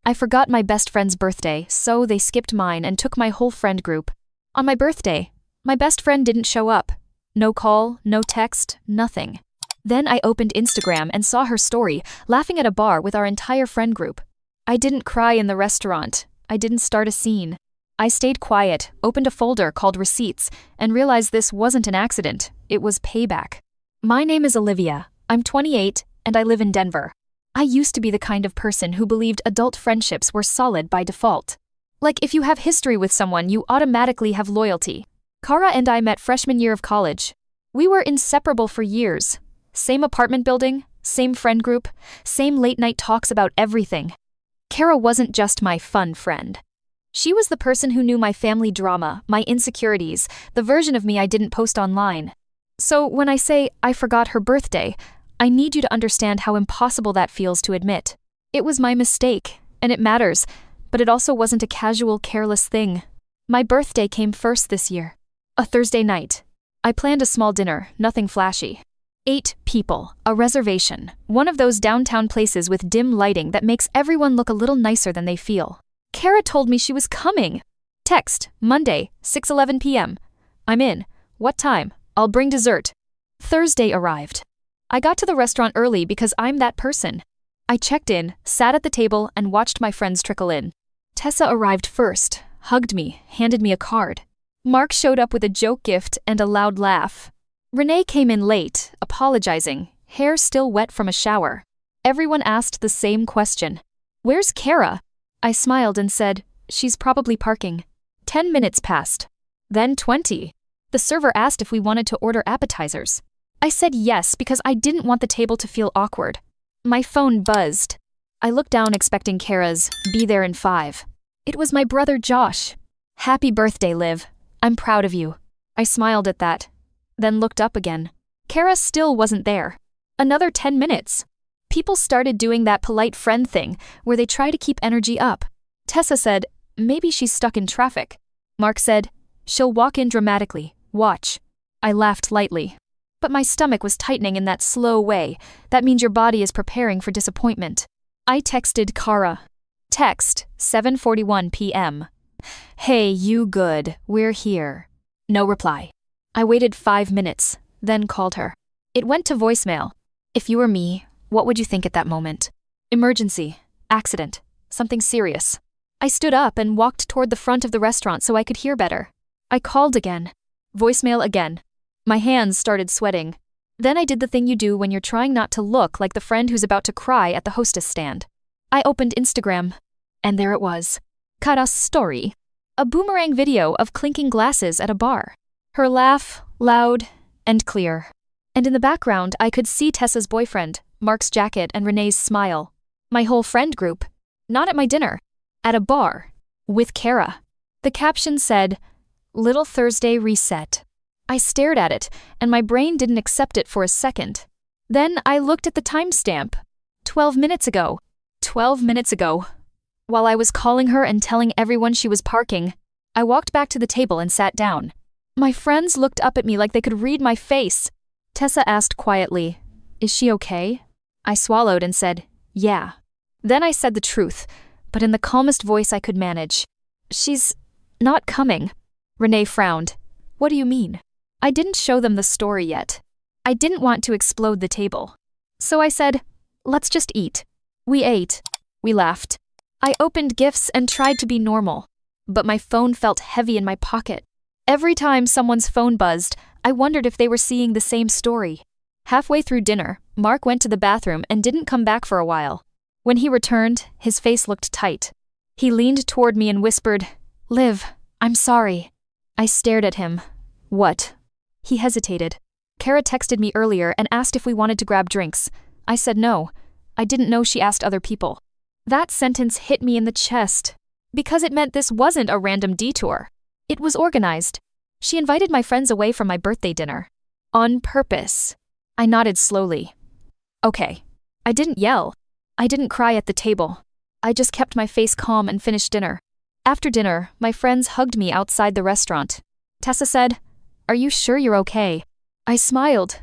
I forgot my best friend's birthday, so they skipped mine and took my whole friend group. On my birthday, my best friend didn't show up. No call, no text, nothing. Then I opened Instagram and saw her story, laughing at a bar with our entire friend group. I didn't cry in the restaurant. I didn't start a scene. I stayed quiet, opened a folder called Receipts, and realized this wasn't an accident. It was payback. My name is Olivia. I'm 28, and I live in Denver. I used to be the kind of person who believed adult friendships were solid by default. Like if you have history with someone, you automatically have loyalty. Kara and I met freshman year of college. We were inseparable for years. Same apartment building, same friend group, same late-night talks about everything. Kara wasn't just my fun friend. She was the person who knew my family drama, my insecurities, the version of me I didn't post online. So when I say I forgot her birthday, I need you to understand how impossible that feels to admit. It was my mistake, and it matters, but it also wasn't a casual, careless thing. My birthday came first this year. A Thursday night. I planned a small dinner, nothing flashy. 8 people, a reservation, one of those downtown places with dim lighting that makes everyone look a little nicer than they feel. Kara told me she was coming. Text, Monday, 6:11 p.m. I'm in. What time? I'll bring dessert. Thursday arrived. I got to the restaurant early because I'm that person. I checked in, sat at the table, and watched my friends trickle in. Tessa arrived first, hugged me, handed me a card. Mark showed up with a joke gift and a loud laugh. Renee came in late, apologizing, hair still wet from a shower. Everyone asked the same question. Where's Kara? I smiled and said, she's probably parking. 10 minutes passed. Then 20. The server asked if we wanted to order appetizers. I said yes because I didn't want the table to feel awkward. My phone buzzed. I looked down expecting Kara's, be there in 5. It was my brother Josh. Happy birthday, Liv. I'm proud of you. I smiled at that, then looked up again. Kara still wasn't there. Another 10 minutes. People started doing that polite friend thing where they try to keep energy up. Tessa said, maybe she's stuck in traffic. Mark said, she'll walk in dramatically. Watch. I laughed lightly. But my stomach was tightening in that slow way. That means your body is preparing for disappointment. I texted Kara. Text, 7:41 p.m. Hey, you good? We're here. No reply. I waited 5 minutes, then called her. It went to voicemail. If you were me, what would you think at that moment? Emergency. Accident. Something serious. I stood up and walked toward the front of the restaurant so I could hear better. I called again. Voicemail again. My hands started sweating. Then I did the thing you do when you're trying not to look like the friend who's about to cry at the hostess stand. I opened Instagram. And there it was. Kara's story. A boomerang video of clinking glasses at a bar. Her laugh, loud and clear. And in the background, I could see Tessa's boyfriend, Mark's jacket, and Renee's smile. My whole friend group. Not at my dinner. At a bar. With Kara. The caption said, Little Thursday Reset. I stared at it, and my brain didn't accept it for a second. Then I looked at the timestamp. 12 minutes ago. 12 minutes ago. While I was calling her and telling everyone she was parking, I walked back to the table and sat down. My friends looked up at me like they could read my face. Tessa asked quietly, Is she okay? I swallowed and said, Yeah. Then I said the truth, but in the calmest voice I could manage. She's not coming. Renee frowned. What do you mean? I didn't show them the story yet. I didn't want to explode the table. So I said, Let's just eat. We ate. We laughed. I opened gifts and tried to be normal, but my phone felt heavy in my pocket. Every time someone's phone buzzed, I wondered if they were seeing the same story. Halfway through dinner, Mark went to the bathroom and didn't come back for a while. When he returned, his face looked tight. He leaned toward me and whispered, Liv, I'm sorry. I stared at him. What? He hesitated. Kara texted me earlier and asked if we wanted to grab drinks. I said no. I didn't know she asked other people. That sentence hit me in the chest, because it meant this wasn't a random detour. It was organized. She invited my friends away from my birthday dinner. On purpose. I nodded slowly. Okay. I didn't yell. I didn't cry at the table. I just kept my face calm and finished dinner. After dinner, my friends hugged me outside the restaurant. Tessa said, Are you sure you're okay? I smiled.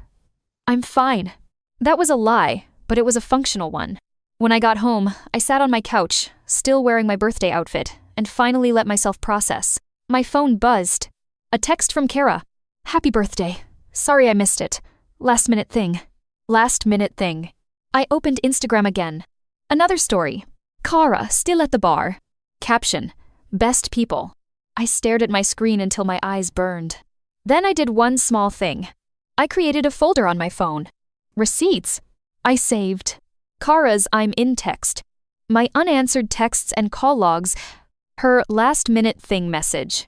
I'm fine. That was a lie, but it was a functional one. When I got home, I sat on my couch, still wearing my birthday outfit, and finally let myself process. My phone buzzed. A text from Kara. Happy birthday. Sorry I missed it. Last minute thing. Last minute thing. I opened Instagram again. Another story. Kara, still at the bar. Caption. Best people. I stared at my screen until my eyes burned. Then I did one small thing. I created a folder on my phone. Receipts. I saved Kara's I'm in text, my unanswered texts and call logs, her last minute thing message,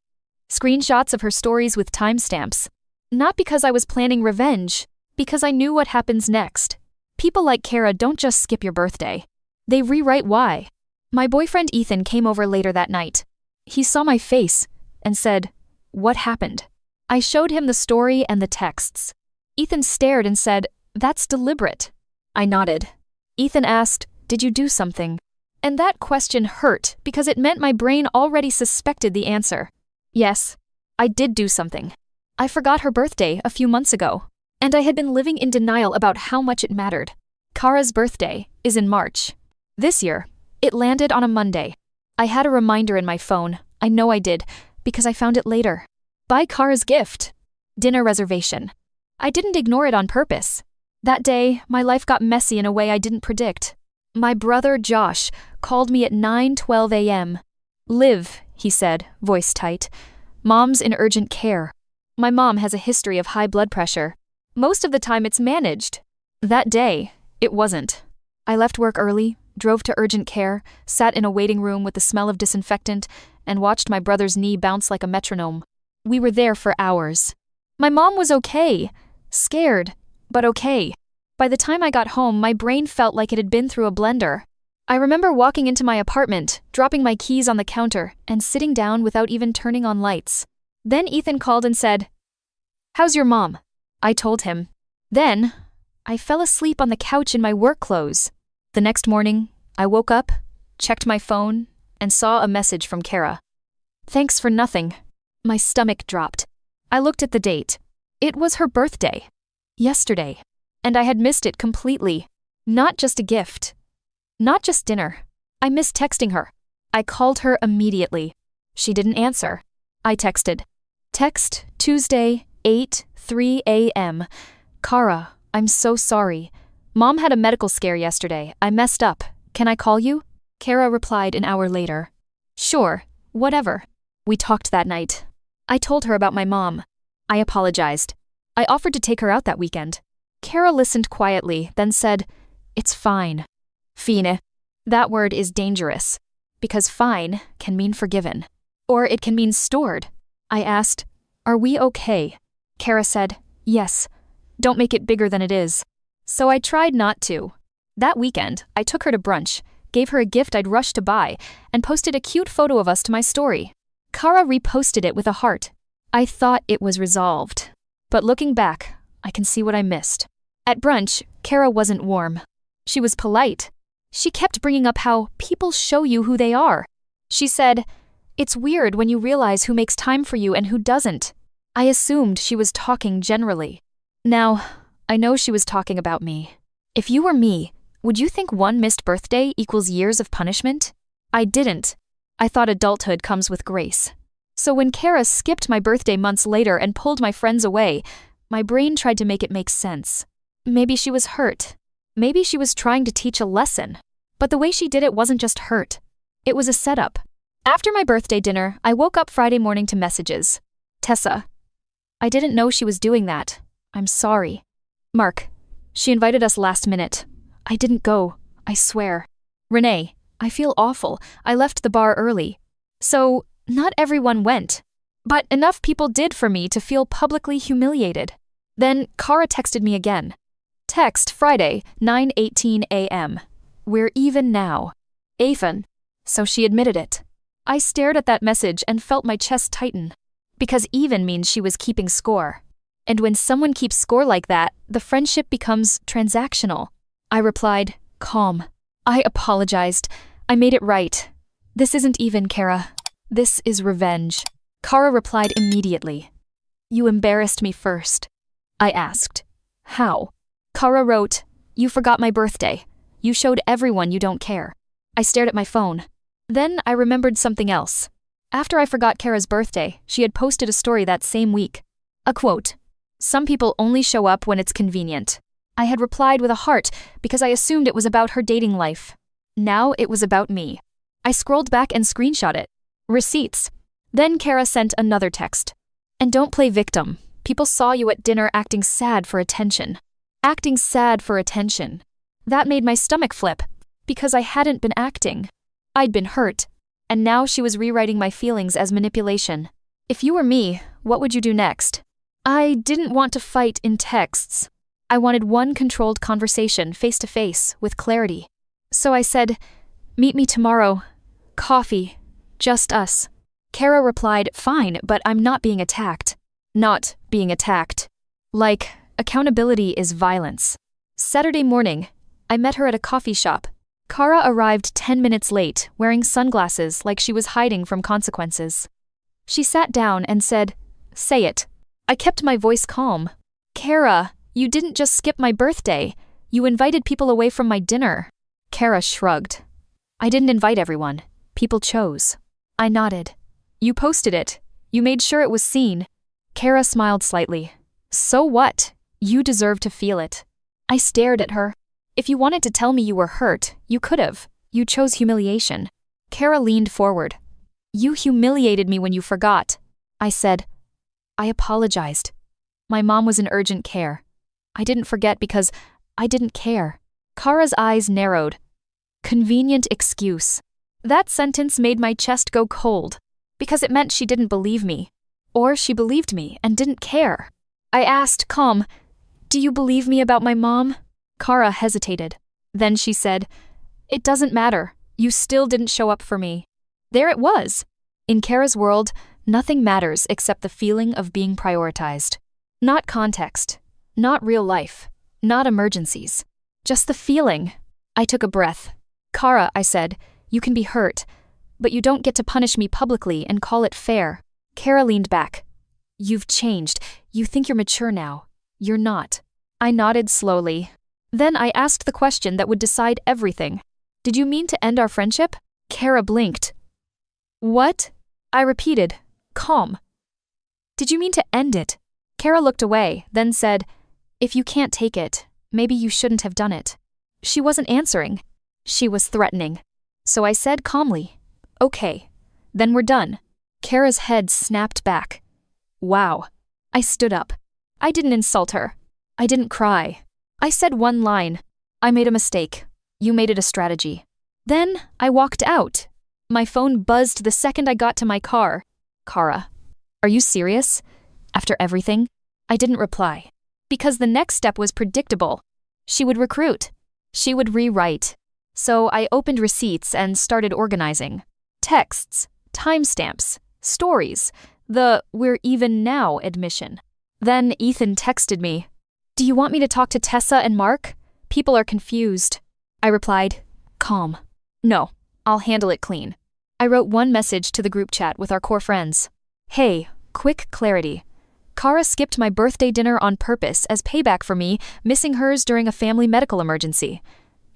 screenshots of her stories with timestamps. Not because I was planning revenge, because I knew what happens next. People like Kara don't just skip your birthday. They rewrite why. My boyfriend Ethan came over later that night. He saw my face and said, "What happened?" I showed him the story and the texts. Ethan stared and said, "That's deliberate." I nodded. Ethan asked, "Did you do something?" And that question hurt because it meant my brain already suspected the answer. Yes, I did do something. I forgot her birthday a few months ago, and I had been living in denial about how much it mattered. Kara's birthday is in March. This year, it landed on a Monday. I had a reminder in my phone. I know I did, because I found it later. Buy Kara's gift. Dinner reservation. I didn't ignore it on purpose. That day, my life got messy in a way I didn't predict. My brother, Josh, called me at 9:12 a.m. "Liv," he said, voice tight. "Mom's in urgent care." My mom has a history of high blood pressure. Most of the time it's managed. That day, it wasn't. I left work early, drove to urgent care, sat in a waiting room with the smell of disinfectant, and watched my brother's knee bounce like a metronome. We were there for hours. My mom was okay. Scared, but okay. By the time I got home, my brain felt like it had been through a blender. I remember walking into my apartment, dropping my keys on the counter, and sitting down without even turning on lights. Then Ethan called and said, "How's your mom?" I told him. Then, I fell asleep on the couch in my work clothes. The next morning, I woke up, checked my phone, and saw a message from Kara. "Thanks for nothing." My stomach dropped. I looked at the date. It was her birthday. Yesterday. And I had missed it completely. Not just a gift. Not just dinner. I missed texting her. I called her immediately. She didn't answer. I texted. Text, Tuesday, 8:03 a.m. "Kara, I'm so sorry. Mom had a medical scare yesterday. I messed up. Can I call you?" Kara replied an hour later. "Sure, whatever." We talked that night. I told her about my mom. I apologized. I offered to take her out that weekend. Kara listened quietly, then said, "It's fine." Fine. That word is dangerous, because fine can mean forgiven. Or it can mean stored. I asked, "Are we okay?" Kara said, "Yes. Don't make it bigger than it is." So I tried not to. That weekend, I took her to brunch, gave her a gift I'd rushed to buy, and posted a cute photo of us to my story. Kara reposted it with a heart. I thought it was resolved. But looking back, I can see what I missed. At brunch, Kara wasn't warm. She was polite. She kept bringing up how people show you who they are. She said, "It's weird when you realize who makes time for you and who doesn't." I assumed she was talking generally. Now, I know she was talking about me. If you were me, would you think one missed birthday equals years of punishment? I didn't. I thought adulthood comes with grace. So when Kara skipped my birthday months later and pulled my friends away, my brain tried to make it make sense. Maybe she was hurt. Maybe she was trying to teach a lesson. But the way she did it wasn't just hurt. It was a setup. After my birthday dinner, I woke up Friday morning to messages. Tessa. I didn't know she was doing that. I'm sorry. Mark. She invited us last minute. I didn't go. I swear. Renee. I feel awful. I left the bar early. So, not everyone went. But enough people did for me to feel publicly humiliated. Then Kara texted me again. Text Friday, 9:18 a.m. We're even now. Ethan. So she admitted it. I stared at that message and felt my chest tighten. Because even means she was keeping score. And when someone keeps score like that, the friendship becomes transactional. I replied, calm. I apologized. I made it right. This isn't even, Kara. This is revenge. Kara replied immediately. You embarrassed me first. I asked, how? Kara wrote, you forgot my birthday. You showed everyone you don't care. I stared at my phone. Then I remembered something else. After I forgot Kara's birthday, she had posted a story that same week. A quote. "Some people only show up when it's convenient." I had replied with a heart because I assumed it was about her dating life. Now it was about me. I scrolled back and screenshot it. Receipts. Then Kara sent another text. "And don't play victim. People saw you at dinner acting sad for attention." Acting sad for attention. That made my stomach flip, because I hadn't been acting. I'd been hurt, and now she was rewriting my feelings as manipulation. If you were me, what would you do next? I didn't want to fight in texts. I wanted one controlled conversation face to face with clarity. So I said, "Meet me tomorrow. Coffee. Just us." Kara replied, "Fine, but I'm not being attacked." Not being attacked. Like, accountability is violence. Saturday morning, I met her at a coffee shop. Kara arrived 10 minutes late, wearing sunglasses like she was hiding from consequences. She sat down and said, "Say it." I kept my voice calm. "Kara, you didn't just skip my birthday. You invited people away from my dinner." Kara shrugged. "I didn't invite everyone. People chose." I nodded. "You posted it. You made sure it was seen." Kara smiled slightly. "So what? You deserve to feel it." I stared at her. "If you wanted to tell me you were hurt, you could have. You chose humiliation." Kara leaned forward. "You humiliated me when you forgot." I said, "I apologized. My mom was in urgent care. I didn't forget because I didn't care." Kara's eyes narrowed. Convenient excuse. That sentence made my chest go cold, because it meant she didn't believe me. Or she believed me and didn't care. I asked, calm, "Do you believe me about my mom?" Kara hesitated. Then she said, "It doesn't matter. You still didn't show up for me." There it was. In Kara's world, nothing matters except the feeling of being prioritized. Not context. Not real life. Not emergencies. Just the feeling. I took a breath. "Kara," I said, "you can be hurt, but you don't get to punish me publicly and call it fair." Kara leaned back. "You've changed. You think you're mature now. You're not." I nodded slowly. Then I asked the question that would decide everything. "Did you mean to end our friendship?" Kara blinked. "What?" I repeated, calm. "Did you mean to end it?" Kara looked away, then said, "If you can't take it, maybe you shouldn't have done it." She wasn't answering. She was threatening. So I said calmly, "Okay, then we're done." Kara's head snapped back. Wow. I stood up. I didn't insult her. I didn't cry. I said one line. "I made a mistake. You made it a strategy." Then I walked out. My phone buzzed the second I got to my car. "Kara, are you serious? After everything?" I didn't reply. Because the next step was predictable. She would recruit. She would rewrite. So I opened receipts and started organizing. Texts, timestamps, stories, the "we're even now" admission. Then Ethan texted me. "Do you want me to talk to Tessa and Mark? People are confused." I replied, calm. "No, I'll handle it clean." I wrote one message to the group chat with our core friends. "Hey, quick clarity. Kara skipped my birthday dinner on purpose as payback for me missing hers during a family medical emergency.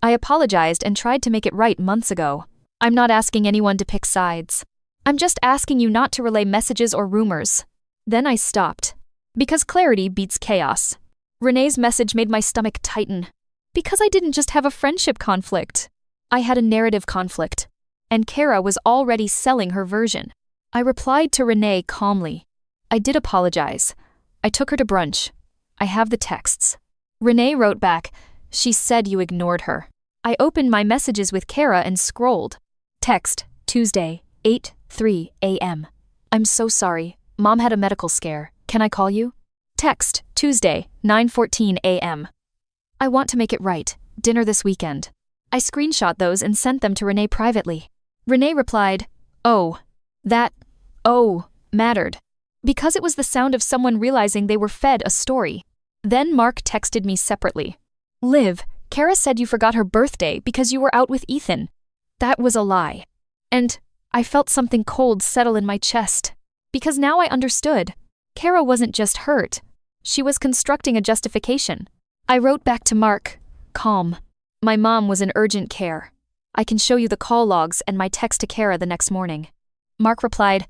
I apologized and tried to make it right months ago. I'm not asking anyone to pick sides. I'm just asking you not to relay messages or rumors." Then I stopped. Because clarity beats chaos. Renee's message made my stomach tighten. Because I didn't just have a friendship conflict. I had a narrative conflict. And Kara was already selling her version. I replied to Renee calmly. "I did apologize. I took her to brunch. I have the texts." Renee wrote back, "She said you ignored her." I opened my messages with Kara and scrolled. Text, Tuesday, 8:03 a.m. "I'm so sorry. Mom had a medical scare. Can I call you?" Text, Tuesday, 9:14 a.m. "I want to make it right. Dinner this weekend." I screenshot those and sent them to Renee privately. Renee replied, "Oh, that, oh, mattered." Because it was the sound of someone realizing they were fed a story. Then Mark texted me separately. "Liv, Kara said you forgot her birthday because you were out with Ethan." That was a lie. And I felt something cold settle in my chest. Because now I understood. Kara wasn't just hurt. She was constructing a justification. I wrote back to Mark, calm. "My mom was in urgent care. I can show you the call logs and my text to Kara the next morning. Mark replied,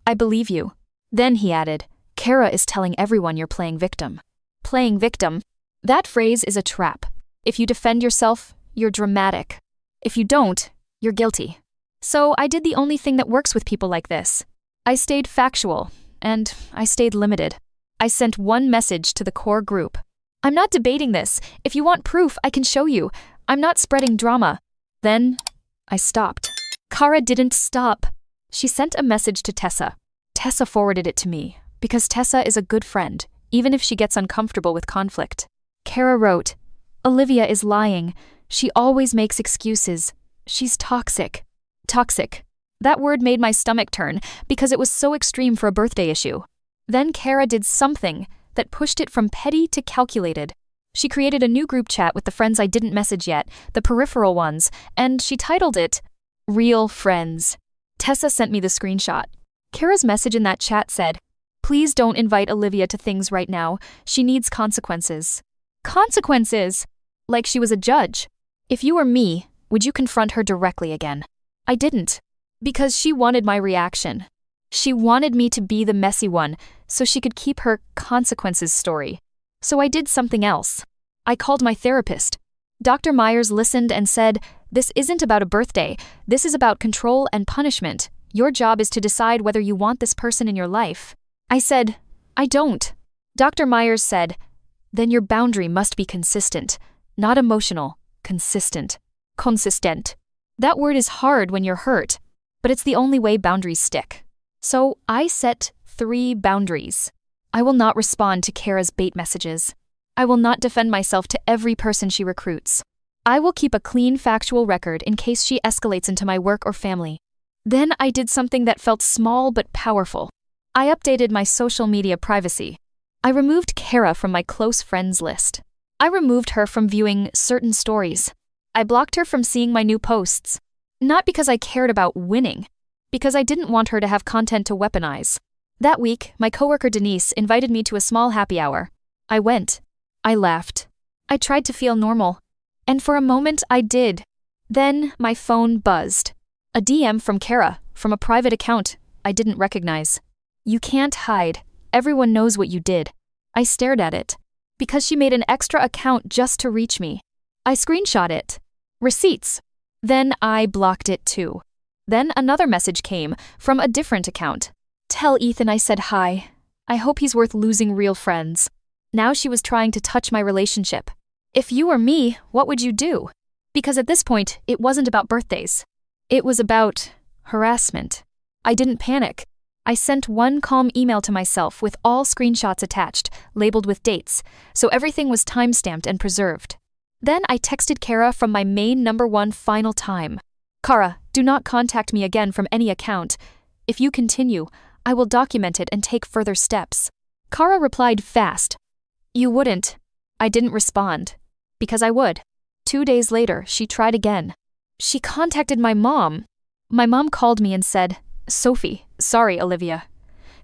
I believe you. Then he added, Kara is telling everyone you're playing victim. Playing victim? That phrase is a trap. If you defend yourself, you're dramatic. If you don't, you're guilty. So I did the only thing that works with people like this. I stayed factual, and I stayed limited. I sent one message to the core group. I'm not debating this. If you want proof, I can show you. I'm not spreading drama. Then I stopped. Kara didn't stop. She sent a message to Tessa. Tessa forwarded it to me, because Tessa is a good friend, even if she gets uncomfortable with conflict. Kara wrote, Olivia is lying. She always makes excuses. She's toxic. Toxic. That word made my stomach turn because it was so extreme for a birthday issue. Then Kara did something that pushed it from petty to calculated. She created a new group chat with the friends I didn't message yet, the peripheral ones, and she titled it, Real Friends. Tessa sent me the screenshot. Kara's message in that chat said, Please don't invite Olivia to things right now. She needs consequences. Consequences! Like she was a judge. If you were me, would you confront her directly again? I didn't. Because she wanted my reaction. She wanted me to be the messy one, so she could keep her consequences story. So I did something else. I called my therapist. Dr. Myers listened and said, This isn't about a birthday. This is about control and punishment. Your job is to decide whether you want this person in your life. I said, I don't. Dr. Myers said, Then your boundary must be consistent. Not emotional. Consistent. Consistent. That word is hard when you're hurt, but it's the only way boundaries stick. So I set 3 boundaries. I will not respond to Kara's bait messages. I will not defend myself to every person she recruits. I will keep a clean factual record in case she escalates into my work or family. Then I did something that felt small but powerful. I updated my social media privacy. I removed Kara from my close friends list. I removed her from viewing certain stories. I blocked her from seeing my new posts. Not because I cared about winning, because I didn't want her to have content to weaponize. That week, my coworker Denise invited me to a small happy hour. I went. I laughed. I tried to feel normal. And for a moment, I did. Then my phone buzzed. A DM from Kara, from a private account I didn't recognize. You can't hide. Everyone knows what you did. I stared at it. Because she made an extra account just to reach me. I screenshot it. Receipts. Then I blocked it too. Then another message came from a different account. Tell Ethan I said hi. I hope he's worth losing real friends. Now she was trying to touch my relationship. If you were me, what would you do? Because at this point, it wasn't about birthdays. It was about harassment. I didn't panic. I sent one calm email to myself with all screenshots attached, labeled with dates, so everything was timestamped and preserved. Then I texted Kara from my main #1 final time. Kara, do not contact me again from any account. If you continue, I will document it and take further steps. Kara replied fast. You wouldn't. I didn't respond. Because I would. 2 days later, she tried again. She contacted my mom. My mom called me and said, Sophie, sorry, Olivia.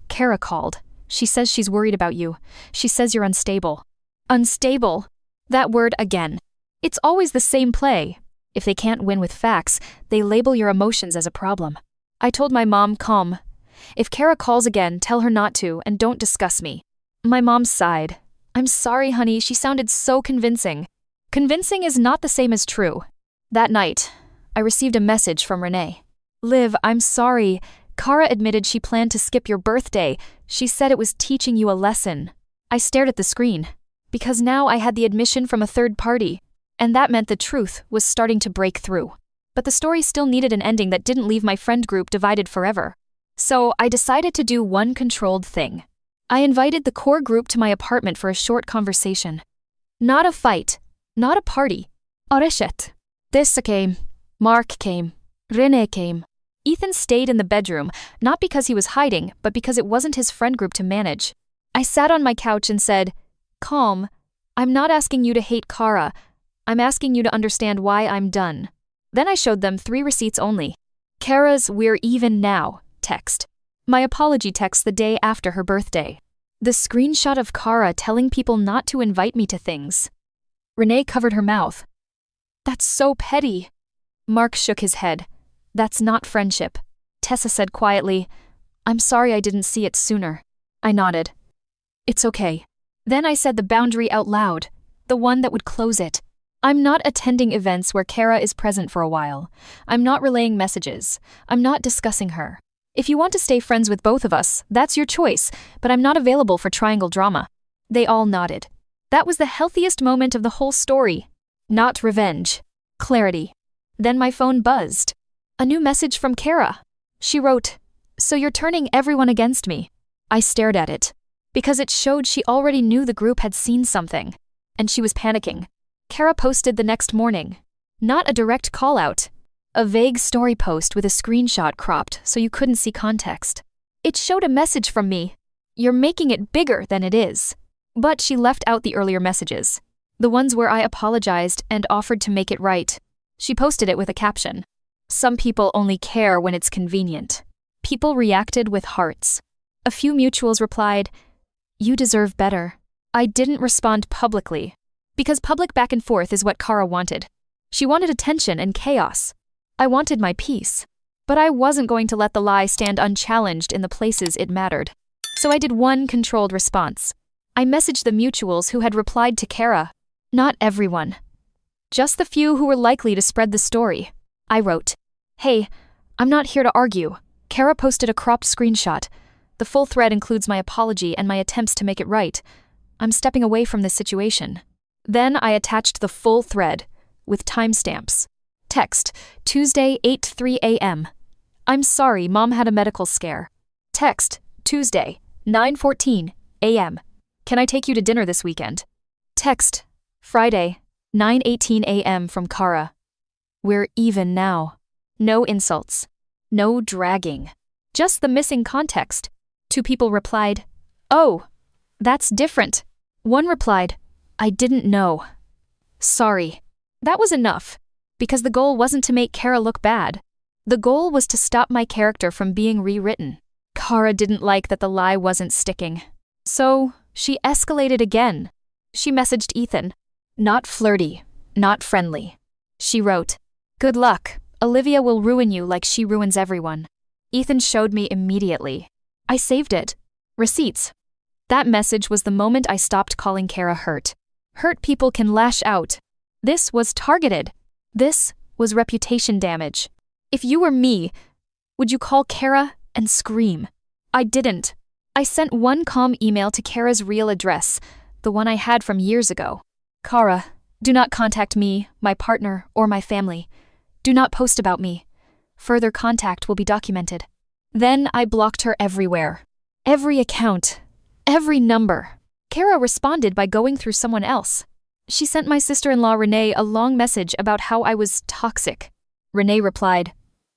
Kara called. She says she's worried about you. She says you're unstable. Unstable. That word again. It's always the same play. If they can't win with facts, they label your emotions as a problem. I told my mom, calm. If Kara calls again, tell her not to and don't discuss me. My mom sighed. I'm sorry, honey, she sounded so convincing. Convincing is not the same as true. That night, I received a message from Renee. Liv, I'm sorry. Kara admitted she planned to skip your birthday. She said it was teaching you a lesson. I stared at the screen, because now I had the admission from a third party, and that meant the truth was starting to break through. But the story still needed an ending that didn't leave my friend group divided forever. So I decided to do one controlled thing. I invited the core group to my apartment for a short conversation. Not a fight, not a party. Oreshet. Tessa came. Mark came. Renee came. Ethan stayed in the bedroom, not because he was hiding, but because it wasn't his friend group to manage. I sat on my couch and said, Calm, I'm not asking you to hate Kara. I'm asking you to understand why I'm done. Then I showed them 3 receipts only. Kara's "We're even now" text. My apology text the day after her birthday. The screenshot of Kara telling people not to invite me to things. Renee covered her mouth. That's so petty. Mark shook his head. That's not friendship. Tessa said quietly, I'm sorry I didn't see it sooner. I nodded. It's okay. Then I said the boundary out loud, the one that would close it. I'm not attending events where Kara is present for a while. I'm not relaying messages. I'm not discussing her. If you want to stay friends with both of us, that's your choice, but I'm not available for triangle drama. They all nodded. That was the healthiest moment of the whole story. Not revenge. Clarity. Then my phone buzzed. A new message from Kara. She wrote, So you're turning everyone against me. I stared at it. Because it showed she already knew the group had seen something. And she was panicking. Kara posted the next morning. Not a direct call-out. A vague story post with a screenshot cropped so you couldn't see context. It showed a message from me. You're making it bigger than it is. But she left out the earlier messages. The ones where I apologized and offered to make it right. She posted it with a caption. Some people only care when it's convenient. People reacted with hearts. A few mutuals replied, You deserve better. I didn't respond publicly. Because public back and forth is what Kara wanted. She wanted attention and chaos. I wanted my peace. But I wasn't going to let the lie stand unchallenged in the places it mattered. So I did one controlled response. I messaged the mutuals who had replied to Kara. Not everyone. Just the few who were likely to spread the story. I wrote, Hey, I'm not here to argue. Kara posted a cropped screenshot. The full thread includes my apology and my attempts to make it right. I'm stepping away from this situation. Then I attached the full thread, with timestamps. Text, Tuesday 8:03 a.m. I'm sorry, Mom had a medical scare. Text, Tuesday, 9:14 a.m. Can I take you to dinner this weekend? Text, Friday, 9:18 a.m. from Kara. We're even now. No insults. No dragging. Just the missing context. 2 people replied, Oh, that's different. One replied, I didn't know. Sorry. That was enough. Because the goal wasn't to make Kara look bad. The goal was to stop my character from being rewritten. Kara didn't like that the lie wasn't sticking. So, she escalated again. She messaged Ethan. Not flirty, not friendly. She wrote, Good luck. Olivia will ruin you like she ruins everyone. Ethan showed me immediately. I saved it. Receipts. That message was the moment I stopped calling Kara hurt. Hurt people can lash out. This was targeted. This was reputation damage. If you were me, would you call Kara and scream? I didn't. I sent one calm email to Kara's real address, the one I had from years ago. Kara, do not contact me, my partner, or my family. Do not post about me. Further contact will be documented. Then I blocked her everywhere. Every account. Every number. Kara responded by going through someone else. She sent my sister-in-law Renee a long message about how I was toxic. Renee replied,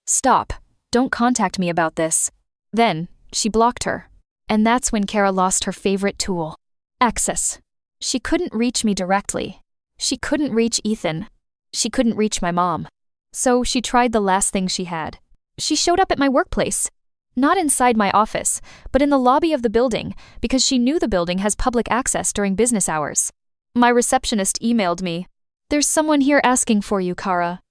Stop. Don't contact me about this. Then, she blocked her. And that's when Kara lost her favorite tool. Access. She couldn't reach me directly. She couldn't reach Ethan. She couldn't reach my mom. So she tried the last thing she had. She showed up at my workplace. Not inside my office, but in the lobby of the building, because she knew the building has public access during business hours. My receptionist emailed me, There's someone here asking for you, Kara.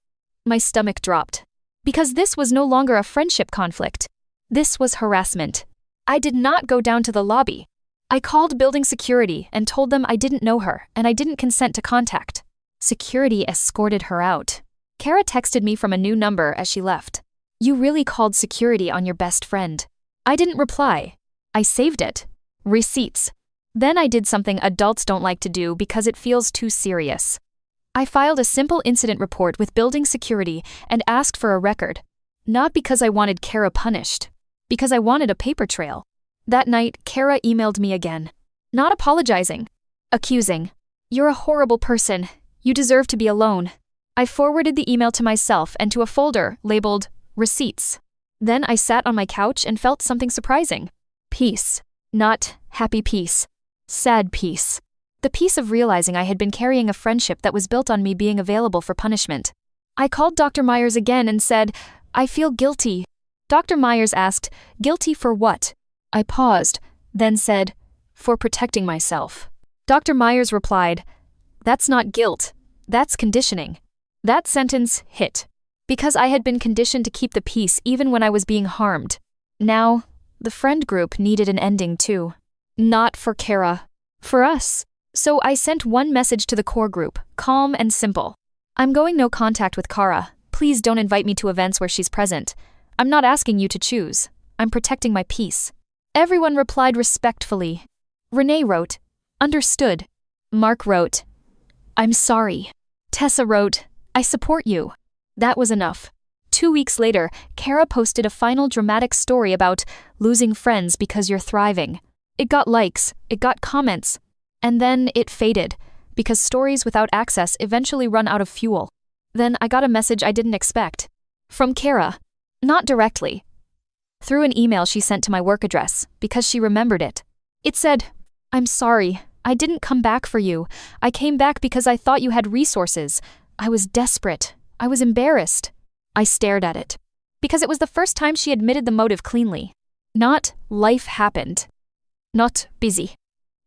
My stomach dropped. Because this was no longer a friendship conflict. This was harassment. I did not go down to the lobby. I called building security and told them I didn't know her and I didn't consent to contact. Security escorted her out. Kara texted me from a new number as she left. You really called security on your best friend. I didn't reply. I saved it. Receipts. Then I did something adults don't like to do because it feels too serious. I filed a simple incident report with building security and asked for a record. Not because I wanted Kara punished. Because I wanted a paper trail. That night, Kara emailed me again. Not apologizing. Accusing. You're a horrible person. You deserve to be alone. I forwarded the email to myself and to a folder labeled Receipts. Then I sat on my couch and felt something surprising. Peace. Not happy peace. Sad peace. The peace of realizing I had been carrying a friendship that was built on me being available for punishment. I called Dr. Myers again and said, I feel guilty. Dr. Myers asked, Guilty for what? I paused, then said, For protecting myself. Dr. Myers replied, That's not guilt. That's conditioning. That sentence hit. Because I had been conditioned to keep the peace even when I was being harmed. Now, the friend group needed an ending too. Not for Kara. For us. So I sent one message to the core group, calm and simple. I'm going no contact with Kara. Please don't invite me to events where she's present. I'm not asking you to choose. I'm protecting my peace. Everyone replied respectfully. Renee wrote, understood. Mark wrote, I'm sorry. Tessa wrote, I support you. That was enough. 2 weeks later, Kara posted a final dramatic story about losing friends because you're thriving. It got likes, it got comments, and then it faded, because stories without access eventually run out of fuel. Then I got a message I didn't expect. From Kara. Not directly. Through an email she sent to my work address, because she remembered it. It said, I'm sorry, I didn't come back for you. I came back because I thought you had resources. I was desperate. I was embarrassed. I stared at it. Because it was the first time she admitted the motive cleanly. Not, life happened. Not, busy.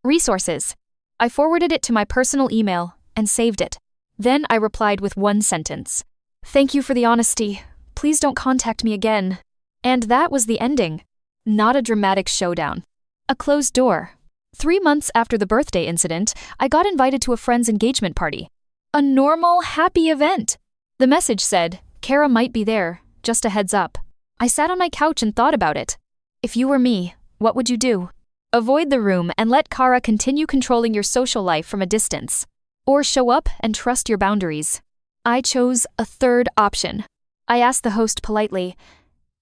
Resources. I forwarded it to my personal email and saved it. Then I replied with one sentence. Thank you for the honesty. Please don't contact me again. And that was the ending. Not a dramatic showdown. A closed door. 3 months after the birthday incident, I got invited to a friend's engagement party. A normal, happy event. The message said, Kara might be there, just a heads up. I sat on my couch and thought about it. If you were me, what would you do? Avoid the room and let Kara continue controlling your social life from a distance. Or show up and trust your boundaries. I chose a third option. I asked the host politely,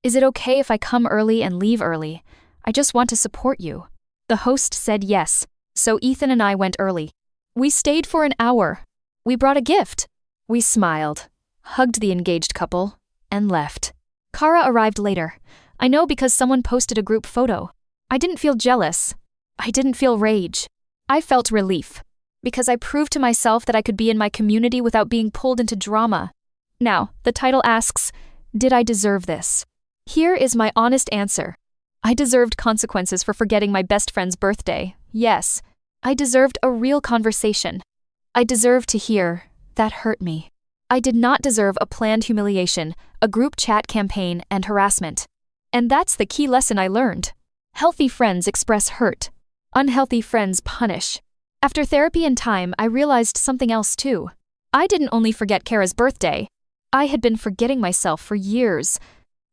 is it okay if I come early and leave early? I just want to support you. The host said yes, so Ethan and I went early. We stayed for an hour. We brought a gift. We smiled, hugged the engaged couple, and left. Kara arrived later. I know because someone posted a group photo. I didn't feel jealous. I didn't feel rage. I felt relief. Because I proved to myself that I could be in my community without being pulled into drama. Now, the title asks, did I deserve this? Here is my honest answer. I deserved consequences for forgetting my best friend's birthday. Yes, I deserved a real conversation. I deserved to hear, that hurt me. I did not deserve a planned humiliation, a group chat campaign, and harassment. And that's the key lesson I learned. Healthy friends express hurt. Unhealthy friends punish. After therapy and time, I realized something else too. I didn't only forget Kara's birthday. I had been forgetting myself for years.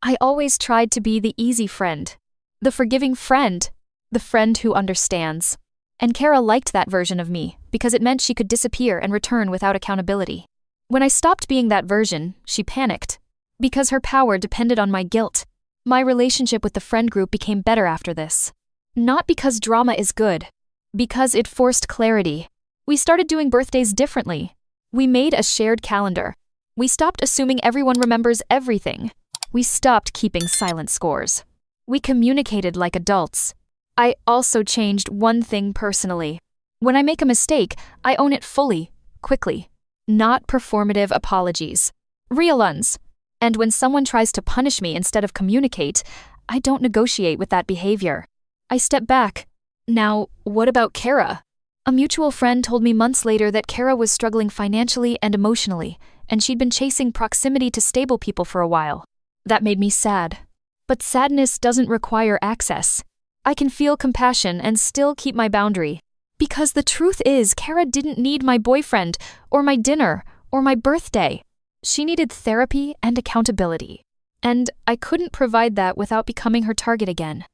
I always tried to be the easy friend. The forgiving friend. The friend who understands. And Kara liked that version of me because it meant she could disappear and return without accountability. When I stopped being that version, she panicked. Because her power depended on my guilt. My relationship with the friend group became better after this. Not because drama is good. Because it forced clarity. We started doing birthdays differently. We made a shared calendar. We stopped assuming everyone remembers everything. We stopped keeping silent scores. We communicated like adults. I also changed one thing personally. When I make a mistake, I own it fully, quickly. Not performative apologies. Real ones. And when someone tries to punish me instead of communicate, I don't negotiate with that behavior. I step back. Now, what about Kara? A mutual friend told me months later that Kara was struggling financially and emotionally, and she'd been chasing proximity to stable people for a while. That made me sad. But sadness doesn't require access. I can feel compassion and still keep my boundary. Because the truth is, Kara didn't need my boyfriend, or my dinner, or my birthday. She needed therapy and accountability. And I couldn't provide that without becoming her target again.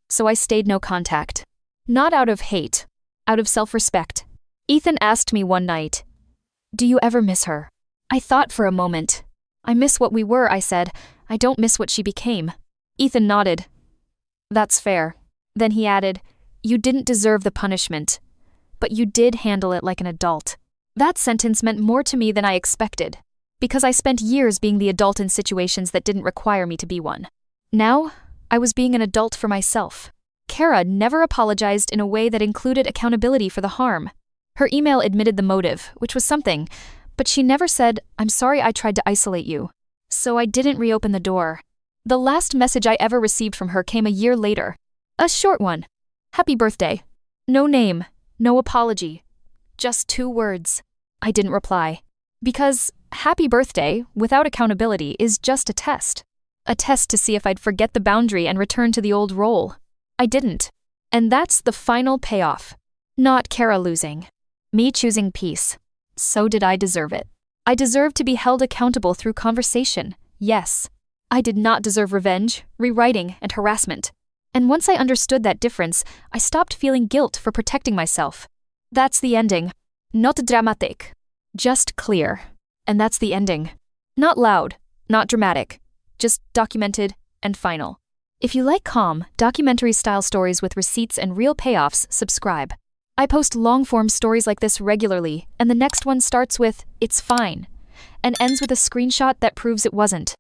So I stayed no contact. Not out of hate, out of self-respect. Ethan asked me one night, do you ever miss her? I thought for a moment. I miss what we were, I said. I don't miss what she became. Ethan nodded. That's fair. Then he added, you didn't deserve the punishment, but you did handle it like an adult. That sentence meant more to me than I expected, because I spent years being the adult in situations that didn't require me to be one. Now, I was being an adult for myself. Kara never apologized in a way that included accountability for the harm. Her email admitted the motive, which was something, but she never said, I'm sorry I tried to isolate you. So I didn't reopen the door. The last message I ever received from her came a year later. A short one. Happy birthday. No name, no apology. Just 2 words. I didn't reply. Because happy birthday, without accountability, is just a test. A test to see if I'd forget the boundary and return to the old role. I didn't. And that's the final payoff. Not Kara losing. Me choosing peace. So did I deserve it. I deserved to be held accountable through conversation. Yes. I did not deserve revenge, rewriting, and harassment. And once I understood that difference, I stopped feeling guilt for protecting myself. That's the ending. Not dramatic. Just clear. And that's the ending. Not loud, not dramatic. Just documented and final. If you like calm, documentary-style stories with receipts and real payoffs, subscribe. I post long-form stories like this regularly, and the next one starts with, "It's fine," and ends with a screenshot that proves it wasn't.